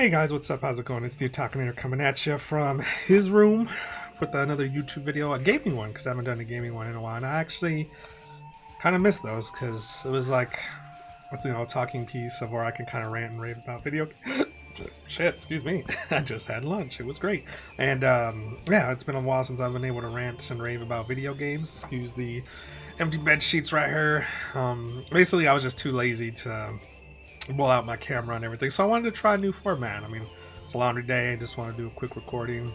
Hey guys, what's up? How's it going? It's the Otakunator coming at you from his room with another YouTube video, a gaming one, because I haven't done a gaming one in a while. And I actually kind of miss those because it was like, a talking piece of where I can kind of rant and rave about video. Shit, excuse me. I just had lunch. It was great. And yeah, it's been a while since I've been able to rant and rave about video games. Excuse the empty bed sheets right here. Basically, I was just too lazy to roll out my camera and everything, so I wanted to try a new format. I mean, it's a laundry day. I just want to do a quick recording,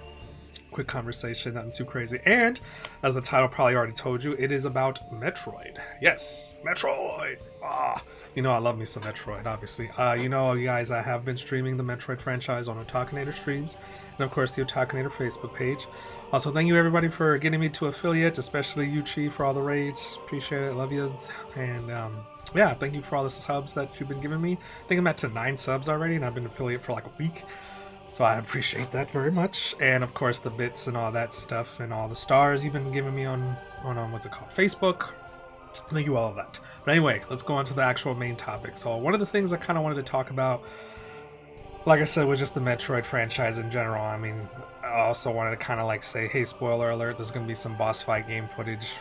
quick conversation, nothing too crazy. And as the title probably already told you, it is about Metroid. Yes, Metroid. You know I love me some Metroid, obviously. You guys, I have been streaming the Metroid franchise on Otakunator streams, and of course the Otakunator Facebook page. Also, thank you everybody for getting me to affiliate, especially you, Chi, for all the raids. Appreciate it, love yous. And yeah, thank you for all the subs that you've been giving me. I think I'm at to 9 subs already, and I've been affiliate for like a week. So I appreciate that very much. And of course the bits and all that stuff and all the stars you've been giving me on what's it called? Facebook. Thank you all of that. But anyway, let's go on to the actual main topic. So one of the things I kind of wanted to talk about, like I said, was just the Metroid franchise in general. I mean, I also wanted to kind of like say, hey, spoiler alert, there's going to be some boss fight game footage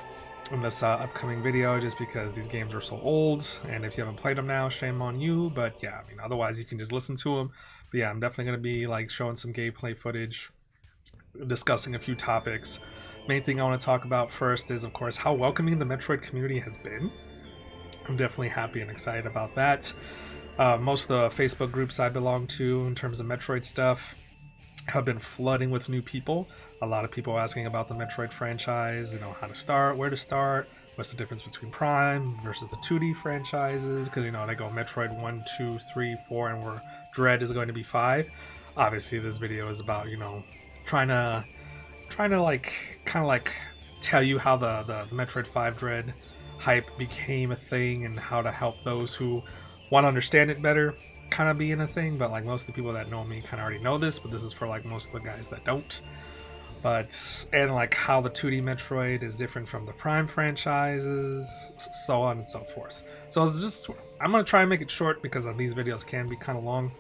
in this upcoming video, just because these games are so old, and if you haven't played them now, shame on you. But yeah, I mean, otherwise you can just listen to them. But yeah, I'm definitely going to be like showing some gameplay footage, discussing a few topics. Main thing I want to talk about first is, of course, how welcoming the Metroid community has been. I'm definitely happy and excited about that. Most of the Facebook groups I belong to in terms of Metroid stuff have been flooding with new people. A lot of people asking about the Metroid franchise, how to start, where to start, what's the difference between Prime versus the 2D franchises, because they go Metroid 1, 2, 3, 4, and where Dread is going to be 5. Obviously this video is about, trying to like kind of like tell you how the Metroid 5 Dread hype became a thing, and how to help those who want to understand it better kind of being a thing. But like most of the people that know me kind of already know this, but this is for like most of the guys that don't. And like how the 2D Metroid is different from the Prime franchises, so on and so forth. So it's just, I'm going to try and make it short because these videos can be kind of long.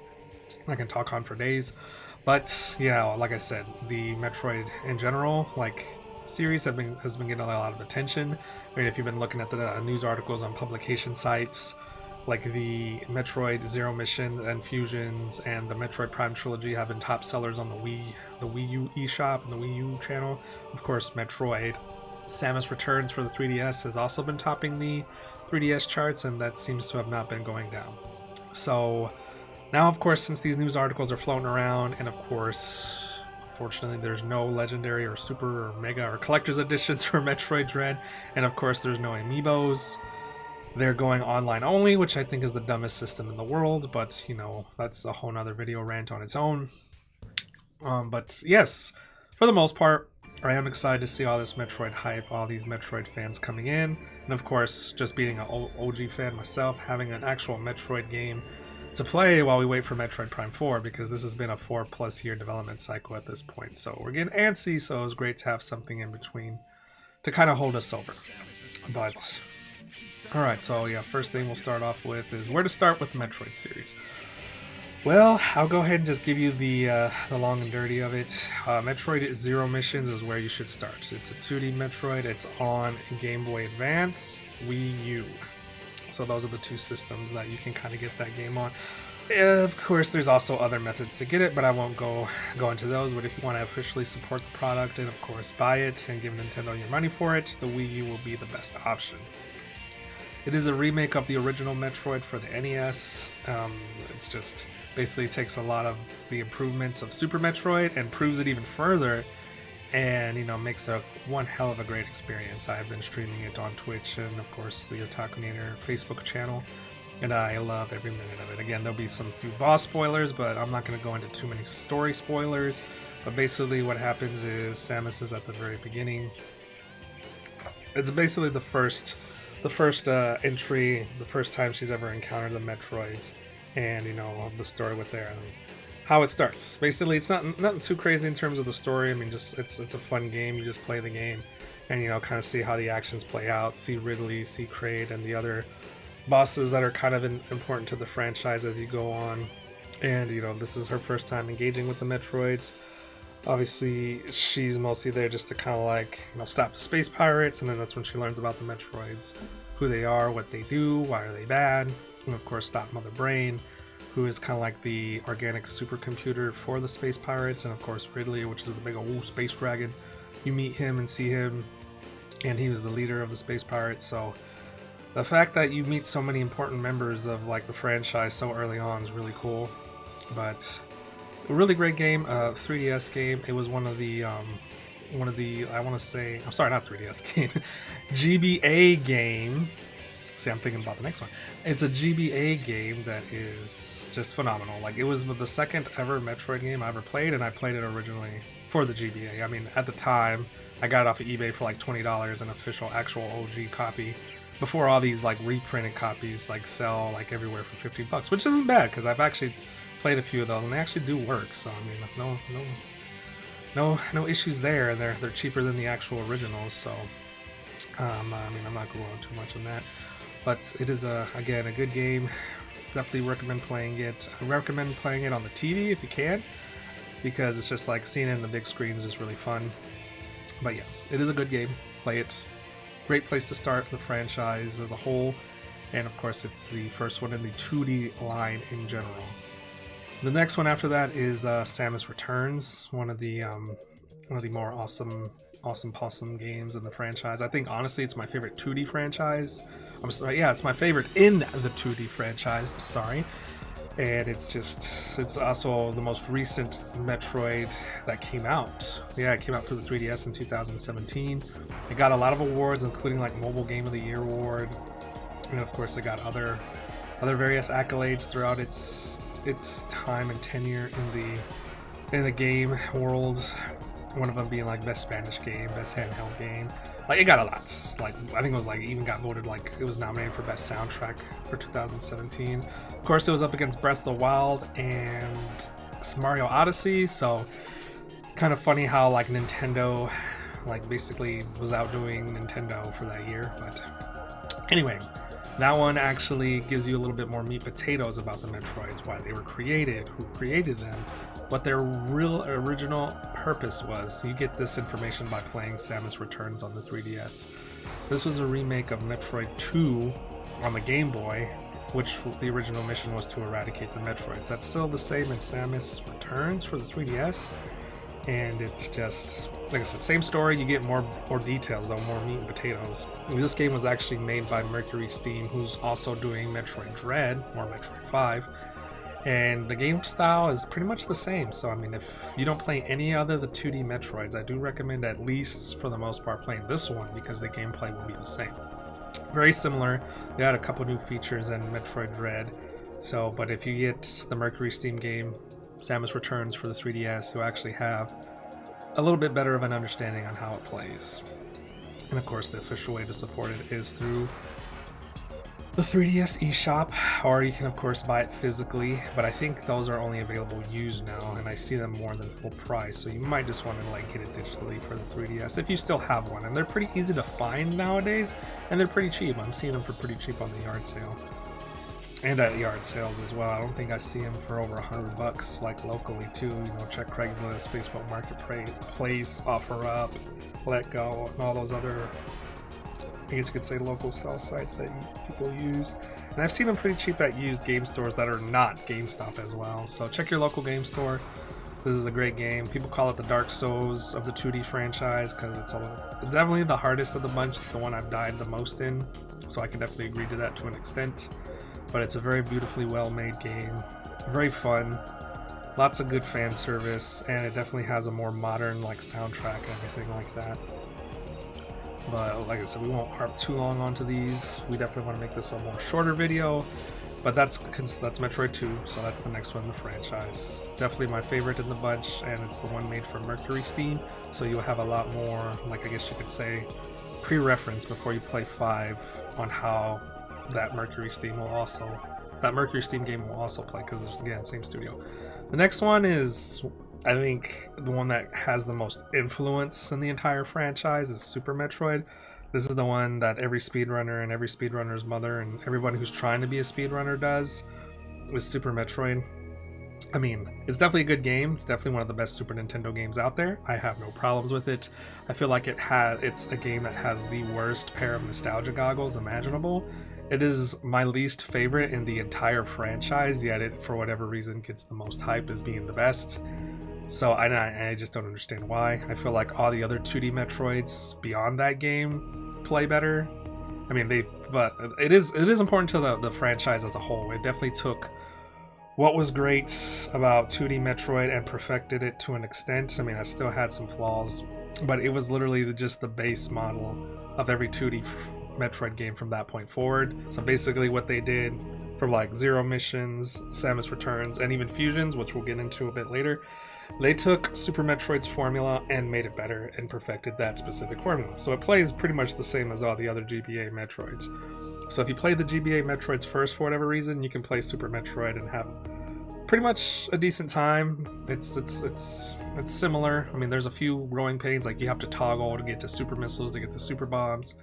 I can talk on for days. But yeah, like I said, the Metroid in general, like series has been getting a lot of attention. I mean, if you've been looking at the news articles on publication sites, like the Metroid Zero Mission and Fusions and the Metroid Prime trilogy have been top sellers on the Wii U eShop and the Wii U channel. Of course, Metroid Samus Returns for the 3DS has also been topping the 3DS charts, and that seems to have not been going down. So now, of course, since these news articles are floating around, and of course, unfortunately, there's no legendary or super or mega or collector's editions for Metroid Dread, and of course, there's no amiibos. They're going online only, which I think is the dumbest system in the world, but that's a whole nother video rant on its own. But yes, for the most part, I am excited to see all this Metroid hype, all these Metroid fans coming in, and of course, just being an OG fan myself, having an actual Metroid game to play while we wait for Metroid Prime 4, because this has been a 4+ year development cycle at this point. So we're getting antsy, so it was great to have something in between to kind of hold us over. But alright, so yeah, first thing we'll start off with is where to start with the Metroid series. Well, I'll go ahead and just give you the long and dirty of it. Metroid Zero Missions is where you should start. It's a 2D Metroid. It's on Game Boy Advance, Wii U. So those are the two systems that you can kind of get that game on. Of course, there's also other methods to get it, but I won't go into those. But if you want to officially support the product and, of course, buy it and give Nintendo your money for it, the Wii U will be the best option. It is a remake of the original Metroid for the NES. It's just basically takes a lot of the improvements of Super Metroid and proves it even further, and makes a one hell of a great experience. I've been streaming it on Twitch and of course the Otakunator Facebook channel, and I love every minute of it. Again, there'll be some few boss spoilers, but I'm not going to go into too many story spoilers. But basically what happens is Samus is at the very beginning. It's basically the first entry, the first time she's ever encountered the Metroids, and the story with there and how it starts. Basically, it's nothing too crazy in terms of the story. I mean, just it's a fun game. You just play the game and kind of see how the actions play out, see Ridley, see Kraid, and the other bosses that are kind of important to the franchise as you go on. And this is her first time engaging with the Metroids. Obviously, she's mostly there just to kind of like stop the space pirates, and then that's when she learns about the Metroids, who they are, what they do, why are they bad, and of course stop Mother Brain, who is kind of like the organic supercomputer for the space pirates, and of course Ridley, which is the big old space dragon. You meet him and see him, and he was the leader of the space pirates. So the fact that you meet so many important members of like the franchise so early on is really cool. But a really great game, 3DS game. It was one of the I want to say, I'm sorry, not 3DS game, GBA game. See, I'm thinking about the next one. It's a GBA game that is just phenomenal. Like, it was the second ever Metroid game I ever played, and I played it originally for the GBA. I mean, at the time, I got it off of eBay for like $20, an official, actual OG copy, before all these like reprinted copies like sell like everywhere for $50, which isn't bad because I've actually played a few of those and they actually do work. So I mean, no issues there, and they're cheaper than the actual originals. So I mean, I'm not going on too much on that, but it is again a good game. Definitely recommend playing it. I recommend playing it on the TV if you can, because it's just like seeing it in the big screens is really fun. But yes, it is a good game. Play it. Great place to start the franchise as a whole, and of course it's the first one in the 2D line in general. The next one after that is Samus Returns, one of the more awesome possum games in the franchise. I think honestly it's my favorite 2D franchise. I'm sorry, yeah, it's my favorite in the 2D franchise. Sorry. And it's also the most recent Metroid that came out. Yeah, it came out for the 3DS in 2017. It got a lot of awards, including like Mobile Game of the Year award, and of course it got other various accolades throughout its time and tenure in the game world. One of them being like best Spanish game, best handheld game. Like, it got a lot. Like, I think it was like even got voted, like it was nominated for best soundtrack for 2017. Of course, it was up against Breath of the Wild and Mario Odyssey. So kind of funny how like Nintendo like basically was outdoing Nintendo for that year. But anyway, that one actually gives you a little bit more meat potatoes about the Metroids, why they were created, who created them, what their real original purpose was. You get this information by playing Samus Returns on the 3DS. This was a remake of Metroid 2 on the Game Boy, which the original mission was to eradicate the Metroids. That's still the same in Samus Returns for the 3DS, and it's just, like I said, same story. You get more details though, more meat and potatoes. This game was actually made by Mercury Steam, who's also doing Metroid Dread, or Metroid 5. And the game style is pretty much the same. So I mean, if you don't play any other of the 2D Metroids, I do recommend, at least for the most part, playing this one, because the gameplay will be the same. Very similar. They had a couple new features in Metroid Dread. So, but if you get the Mercury Steam game, Samus Returns for the 3DS, you'll actually have a little bit better of an understanding on how it plays. And of course, the official way to support it is through the 3DS eShop, or you can of course buy it physically, but I think those are only available used now, and I see them more than full price, so you might just want to like get it digitally for the 3DS if you still have one. And they're pretty easy to find nowadays, and they're pretty cheap. I'm seeing them for pretty cheap on the yard sale, and at yard sales as well. I don't think I see them for over $100 like locally too. Check Craigslist, Facebook Marketplace, OfferUp, Letgo, and all those other, I guess you could say, local sell sites that people use. And I've seen them pretty cheap at used game stores that are not GameStop as well. So check your local game store. This is a great game. People call it the Dark Souls of the 2D franchise because it's definitely the hardest of the bunch. It's the one I've died the most in, so I can definitely agree to that to an extent. But it's a very beautifully well-made game. Very fun. Lots of good fan service, and it definitely has a more modern like soundtrack and everything like that. But like I said, we won't harp too long onto these. We definitely want to make this a more shorter video. But that's Metroid 2, so that's the next one in the franchise. Definitely my favorite in the bunch, and it's the one made for Mercury Steam, so you'll have a lot more, like I guess you could say, pre-reference before you play 5 on how that Mercury Steam game will also play, because again, same studio. The next one is, I think, the one that has the most influence in the entire franchise is Super Metroid. This is the one that every speedrunner and every speedrunner's mother and everybody who's trying to be a speedrunner does, is Super Metroid. I mean, it's definitely a good game. It's definitely one of the best Super Nintendo games out there. I have no problems with it. I feel like it's a game that has the worst pair of nostalgia goggles imaginable. It is my least favorite in the entire franchise, yet it, for whatever reason, gets the most hype as being the best. So I just don't understand why. I feel like all the other 2D Metroids beyond that game play better. I mean, but it is important to the franchise as a whole. It definitely took what was great about 2D Metroid and perfected it to an extent. I mean, I still had some flaws, but it was literally just the base model of every 2D Metroid game from that point forward. So basically what they did from like Zero Missions, Samus Returns, and even Fusions, which we'll get into a bit later, they took Super Metroid's formula and made it better and perfected that specific formula. So it plays pretty much the same as all the other GBA Metroids. So if you play the GBA Metroids first for whatever reason, you can play Super Metroid and have pretty much a decent time. It's similar. I mean, there's a few growing pains, like you have to toggle to get to super missiles, to get to super bombs,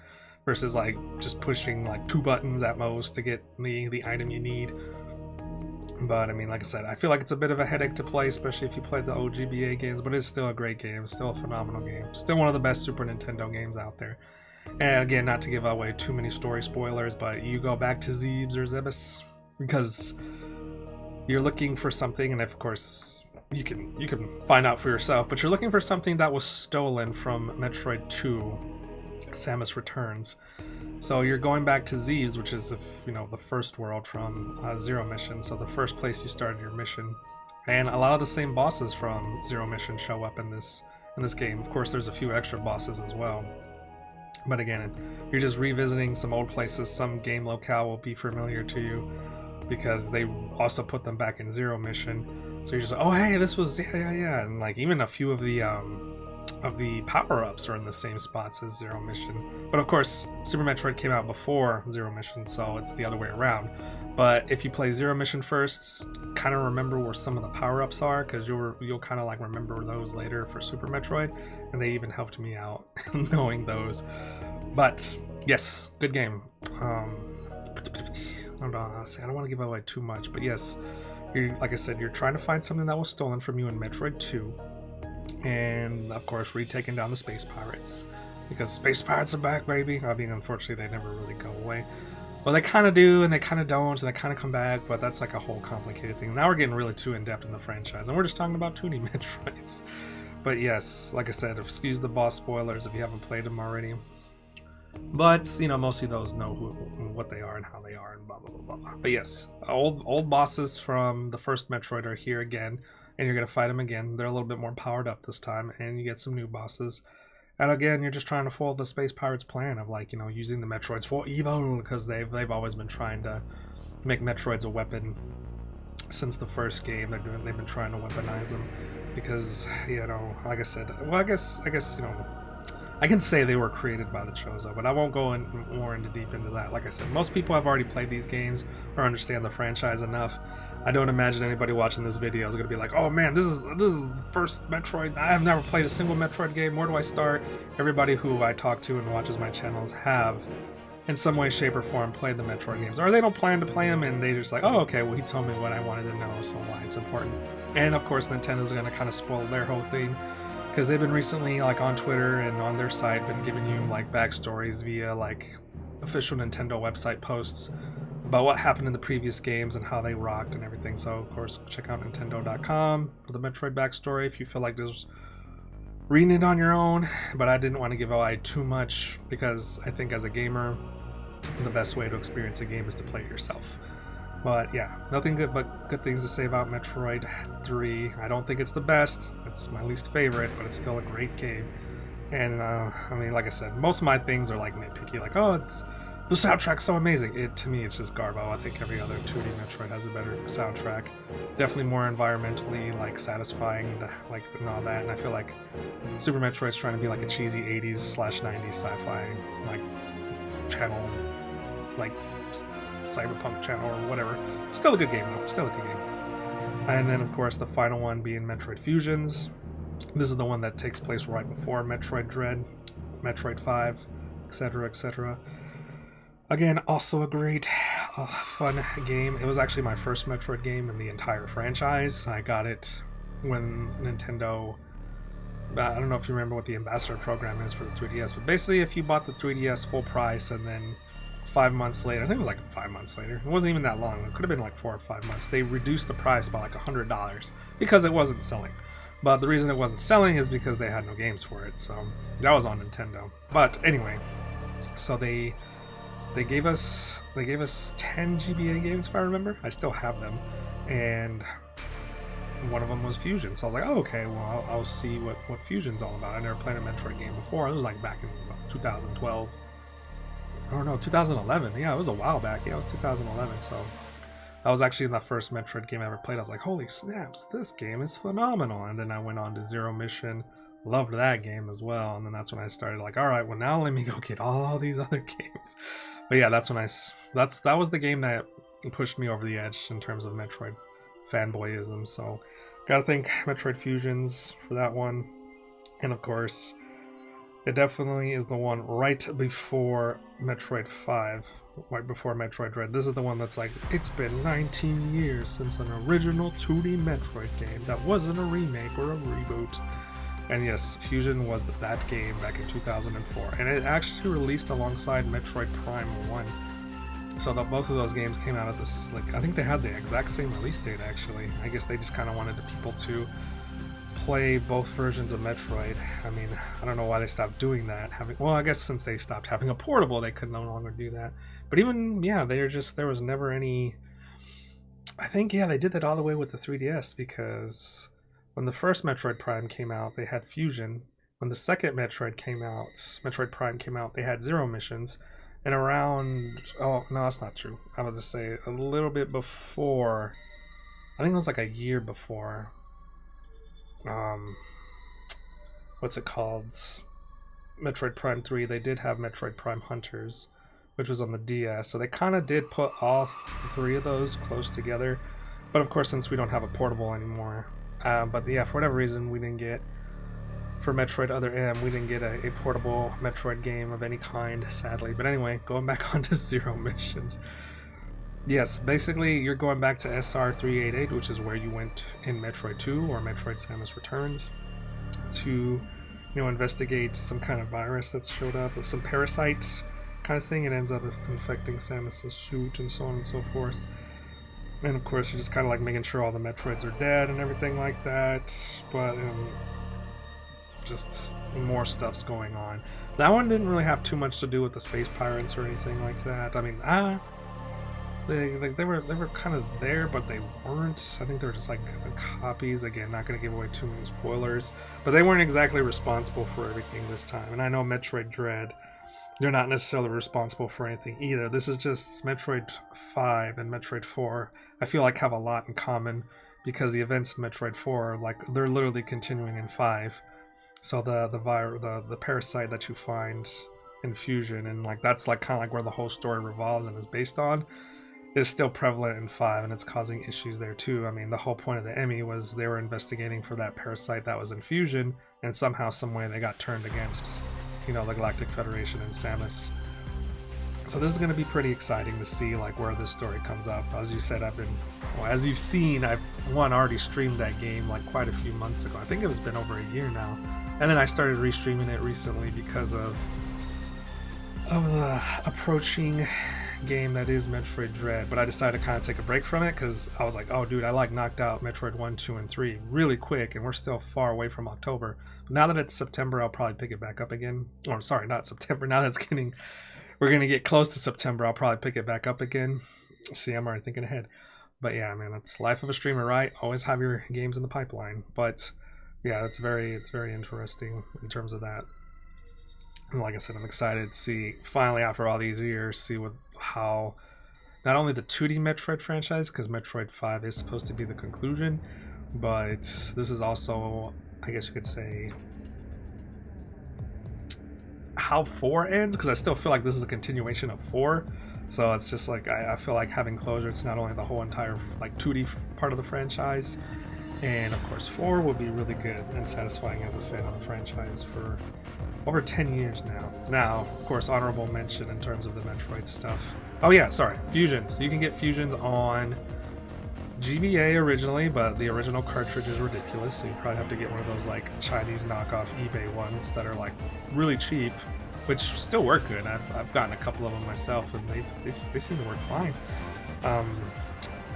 versus like just pushing like 2 buttons at most to get the item you need. But I mean, like I said, I feel like it's a bit of a headache to play, especially if you play the old GBA games, but it's still a great game, still a phenomenal game, still one of the best Super Nintendo games out there. And again, not to give away too many story spoilers, but you go back to Zebes or Zebes because you're looking for something, and of course you can find out for yourself, but you're looking for something that was stolen from Metroid 2, Samus Returns. So you're going back to Zebes, which is the first world from Zero Mission, so the first place you started your mission, and a lot of the same bosses from Zero Mission show up in this game. Of course, there's a few extra bosses as well. But again, you're just revisiting some old places. Some game locale will be familiar to you because they also put them back in Zero Mission. So you're just like, oh hey, this was yeah, and like even a few of the power-ups are in the same spots as Zero Mission. But of course, Super Metroid came out before Zero Mission, so it's the other way around. But if you play Zero Mission first, kind of remember where some of the power-ups are, because you'll kind of like remember those later for Super Metroid, and they even helped me out knowing those. But yes, good game. I don't want to give away too much, but yes, like I said, you're trying to find something that was stolen from you in Metroid 2, and of course retaking down the space pirates, because space pirates are back, baby. I mean, unfortunately, they never really go away. Well, they kind of do, and they kind of don't, and they kind of come back, but that's like a whole complicated thing. Now we're getting really too in-depth in the franchise, and we're just talking about 2D Metroids. But yes, like I said, excuse the boss spoilers if you haven't played them already. But, mostly those know what they are and how they are and blah, blah, blah, blah. But yes, old bosses from the first Metroid are here again, and you're going to fight them again. They're a little bit more powered up this time, and you get some new bosses. And again, you're just trying to follow the Space Pirates plan of using the Metroids for evil, because they've always been trying to make Metroids a weapon since the first game. They've been trying to weaponize them because, like I said, well, I guess I can say they were created by the Chozo, but I won't go more deep into that. Like I said, most people have already played these games or understand the franchise enough. I don't imagine anybody watching this video is going to be like, oh man, this is the first Metroid. I have never played a single Metroid game. Where do I start? Everybody who I talk to and watches my channels have, in some way, shape, or form, played the Metroid games. Or they don't plan to play them, and they just like, oh, okay, well, he told me what I wanted to know, so why it's important. And of course, Nintendo's going to kind of spoil their whole thing, because they've been recently, like on Twitter and on their site, been giving you like backstories via like official Nintendo website posts about what happened in the previous games and how they rocked and everything. So of course, check out Nintendo.com for the Metroid backstory if you feel like there's reading it on your own. But I didn't want to give away too much, because I think as a gamer, the best way to experience a game is to play it yourself. But yeah, nothing good but good things to say about Metroid 3. I don't think it's the best. It's my least favorite, but it's still a great game. And I mean, like I said, most of my things are like nitpicky, like, oh, the soundtrack's so amazing. To me, it's just garbo. I think every other 2D Metroid has a better soundtrack. Definitely more environmentally like satisfying, and all that. And I feel like Super Metroid's trying to be like a cheesy 80s/90s sci-fi like channel, like cyberpunk channel or whatever. Still a good game though. Still a good game. And then of course the final one being Metroid Fusions. This is the one that takes place right before Metroid Dread, Metroid 5, etc., etc. Again, also a great a fun game. It was actually my first Metroid game in the entire franchise. I got it when Nintendo... I don't know if you remember what the Ambassador program is for the 3DS, but basically if you bought the 3DS full price and then 5 months later, I think it was like 5 months later, it wasn't even that long, it could have been like 4 or 5 months, they reduced the price by like $100 because it wasn't selling. But the reason it wasn't selling is because they had no games for it, so that was on Nintendo. But anyway, so they gave us 10 GBA games if I remember. I still have them, and one of them was Fusion. So I was like, oh, okay, well, I'll see what Fusion's all about. I never played a Metroid game before. It was like back in 2012. Or no, 2011. Yeah, it was a while back. Yeah, it was 2011. So that was actually the first Metroid game I ever played. I was like, holy snaps, this game is phenomenal. And then I went on to Zero Mission. Loved that game as well. And then that's when I started like, all right, well, now let me go get all these other games. But yeah, that's when that was the game that pushed me over the edge in terms of Metroid fanboyism. So gotta thank Metroid Fusions for that one. And of course, it definitely is the one right before Metroid 5, right before Metroid Dread. This is the one that's like, it's been 19 years since an original 2D Metroid game that wasn't a remake or a reboot. And yes, Fusion was that game back in 2004, and it actually released alongside Metroid Prime 1. So both of those games came out at this, like, I think they had the exact same release date actually. I guess they just kind of wanted the people to play both versions of Metroid. I mean, I don't know why they stopped doing that. Well, I guess since they stopped having a portable, they could no longer do that. But even, yeah, there was never any... I think, yeah, they did that all the way with the 3DS, because when the first Metroid Prime came out, they had Fusion. When the second Metroid Prime came out, they had Zero Missions. And around... Oh, no, that's not true. I was to say a little bit before... I think it was like a year before... what's it called? Metroid Prime 3, they did have Metroid Prime Hunters, which was on the DS. So they kind of did put all three of those close together. But of course, since we don't have a portable anymore... but yeah, for whatever reason, we didn't get... For Metroid Other M, we didn't get a portable Metroid game of any kind, sadly. But anyway, going back onto Zero Missions. Yes, basically, you're going back to SR388, which is where you went in Metroid 2 or Metroid Samus Returns, to, investigate some kind of virus that's showed up, or some parasite kind of thing. It ends up infecting Samus's suit and so on and so forth. And of course, you're just kind of like making sure all the Metroids are dead and everything like that. But just more stuff's going on. That one didn't really have too much to do with the space pirates or anything like that. I mean, they were kind of there, but they weren't. I think they were just like copies. Again, not going to give away too many spoilers, but they weren't exactly responsible for everything this time. And I know Metroid Dread, they're not necessarily responsible for anything either. This is just Metroid 5 and Metroid 4. I feel like have a lot in common, because the events in Metroid 4 are like they're literally continuing in 5. So the parasite that you find in Fusion, and like that's like kind of like where the whole story revolves and is based on, is still prevalent in 5, and it's causing issues there too. I mean, the whole point of the Emmy was they were investigating for that parasite that was in Fusion, and somehow, some way, they got turned against, the Galactic Federation and Samus. So this is going to be pretty exciting to see like where this story comes up. As you said, as you've seen, I've already streamed that game like quite a few months ago. I think it's been over a year now. And then I started restreaming it recently because of the approaching game that is Metroid Dread. But I decided to kind of take a break from it because I was like, oh dude, I like knocked out Metroid 1, 2, and 3 really quick, and we're still far away from October. But now that it's September, I'll probably pick it back up again. Or sorry, not September. Now that's we're going to get close to September, I'll probably pick it back up again. See, I'm already thinking ahead. But yeah, man, that's life of a streamer, right? Always have your games in the pipeline. But yeah, it's very interesting in terms of that. And like I said, I'm excited to see, finally after all these years, see how not only the 2D Metroid franchise, because Metroid 5 is supposed to be the conclusion, but this is also, I guess you could say, how 4 ends, because I still feel like this is a continuation of 4. So it's just like I feel like having closure. It's not only the whole entire like 2D part of the franchise, and of course 4 will be really good and satisfying as a fan of the franchise for Over 10 years now. Now, of course, honorable mention in terms of the Metroid stuff. Oh yeah, sorry, Fusions. You can get Fusions on GBA originally, but the original cartridge is ridiculous, so you probably have to get one of those like Chinese knockoff eBay ones that are like really cheap, which still work good. I've gotten a couple of them myself, and they seem to work fine.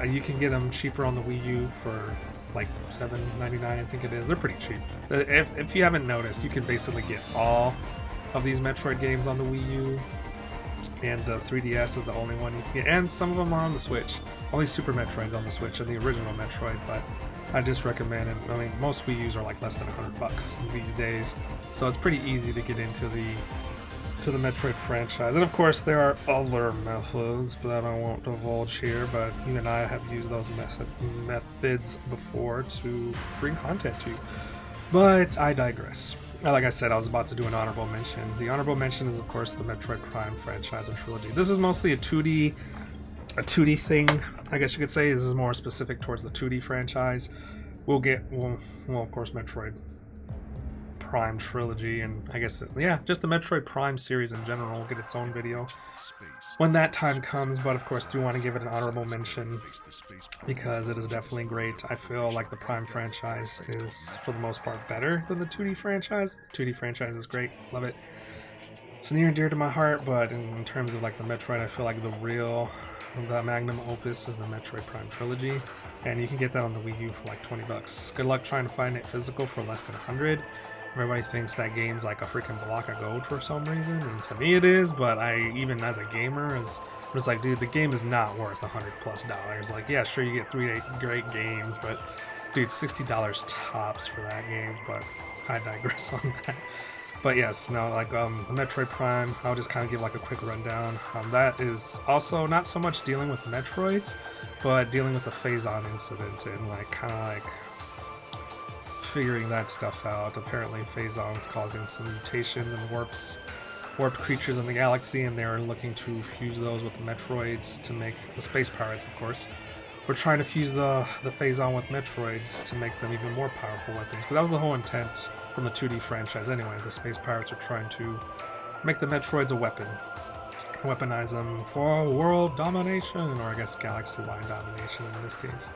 You can get them cheaper on the Wii U for like $7.99, I think it is. They're pretty cheap. If you haven't noticed, you can basically get all of these Metroid games on the Wii U, and the 3DS is the only one you can get, and some of them are on the Switch. Only Super Metroid's on the Switch and the original Metroid, but I just recommend it. I mean, most Wii U's are like less than $100 these days, so it's pretty easy to get into the Metroid franchise. And of course, there are other methods that I won't divulge here, but even I have used those methods before to bring content to you. But I digress. Like I said, I was about to do an honorable mention. The honorable mention is, of course, the Metroid Prime franchise and trilogy. This is mostly a 2D thing, I guess you could say. This is more specific towards the 2D franchise. We'll get, well, of course, Metroid Prime trilogy, and I guess, yeah, just the Metroid Prime series in general will get its own video when that time comes. But of course, do want to give it an honorable mention because it is definitely great. I feel like the Prime franchise is, for the most part, better than the 2D franchise. The 2D franchise is great, love it. It's near and dear to my heart, but in terms of like the Metroid, I feel like the magnum opus is the Metroid Prime trilogy, and you can get that on the Wii U for like $20. Good luck trying to find it physical for less than 100. Everybody thinks that game's like a freaking block of gold for some reason, and to me it is, but even as a gamer, was like, dude, the game is not worth $100+. Like, yeah, sure, you get 3 great games, but dude, $60 tops for that game. But I digress on that. But yes, no, like the Metroid Prime, I'll just kind of give like a quick rundown. That is also not so much dealing with Metroids, but dealing with the Phazon incident and like kind of like figuring that stuff out. Apparently Phazon's causing some mutations and warped creatures in the galaxy, and they're looking to fuse those with the Metroids to make the space pirates, of course. We're trying to fuse the Phazon with Metroids to make them even more powerful weapons, because that was the whole intent from the 2D franchise anyway. The space pirates are trying to make the Metroids a weapon, weaponize them for world domination, or I guess galaxy-wide domination in this case.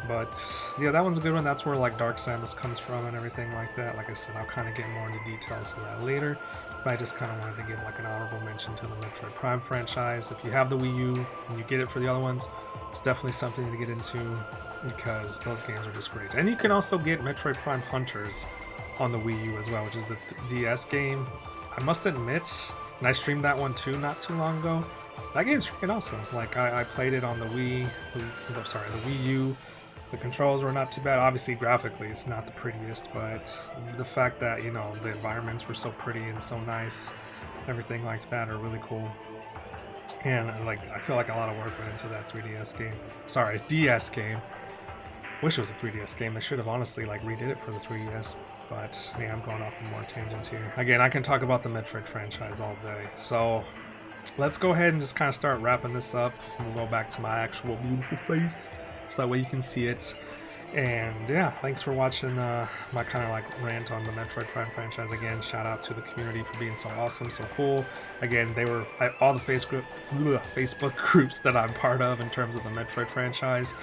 But yeah, that one's a good one. That's where like Dark Samus comes from and everything like that. Like I said, I'll kind of get more into details of that later, but I just kind of wanted to give like an honorable mention to the Metroid Prime franchise. If you have the Wii U and you get it for the other ones, it's definitely something to get into because those games are just great. And you can also get Metroid Prime Hunters on the Wii U as well, which is the DS game. I must admit, and I streamed that one too not too long ago. That game's freaking awesome. Like I played it on the Wii U. The controls were not too bad. Obviously, graphically, it's not the prettiest, but the fact that, you know, the environments were so pretty and so nice, everything like that are really cool. And like, I feel like a lot of work went into that 3DS game. Sorry, DS game. Wish it was a 3DS game. They should have honestly like redid it for the 3DS. But yeah, I'm going off on more tangents here. Again, I can talk about the Metroid franchise all day. So let's go ahead and just kind of start wrapping this up. And we'll go back to my actual beautiful face, so that way you can see it. And yeah, thanks for watching my kind of like rant on the Metroid Prime franchise. Again, shout out to the community for being so awesome, so cool. Again, they were all the Facebook groups that I'm part of in terms of the Metroid franchise.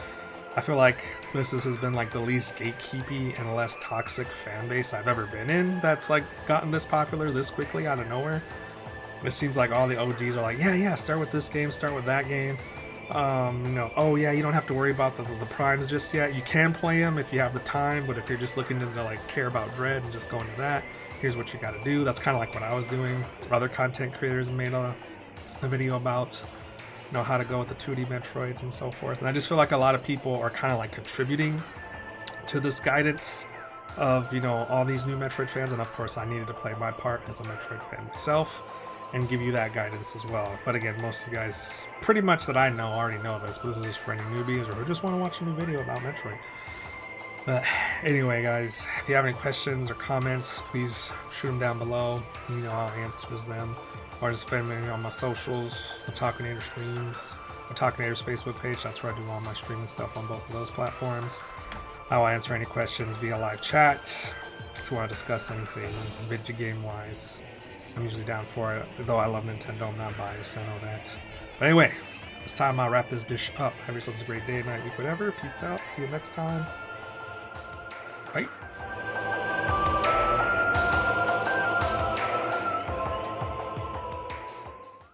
I feel like this has been like the least gatekeepy and less toxic fan base I've ever been in that's like gotten this popular this quickly out of nowhere. It seems like all the OGs are like, yeah, start with this game, start with that game. Oh yeah, you don't have to worry about the primes just yet. You can play them if you have the time, but if you're just looking to like care about Dread and just go into that, here's what you got to do. That's kind of like what I was doing. Other content creators made a video about, you know, how to go with the 2D Metroids and so forth. And I just feel like a lot of people are kind of like contributing to this guidance of, you know, all these new Metroid fans. And of course, I needed to play my part as a Metroid fan myself and give you that guidance as well. But again, most of you guys pretty much that I know already know this, but this is just for any newbies or who just want to watch a new video about Metroid. But anyway, guys, if you have any questions or comments, please shoot them down below. You know, I'll answer them. Or just find me on my socials, Otakunator Streams, Otakunators Facebook page. That's where I do all my streaming stuff on both of those platforms. I will answer any questions via live chat. If you want to discuss anything video game wise, I'm usually down for it. Though I love Nintendo, I'm not biased, I know that. But anyway, it's time I wrap this bitch up. Have yourselves a great day, night, week, whatever. Peace out. See you next time. Bye.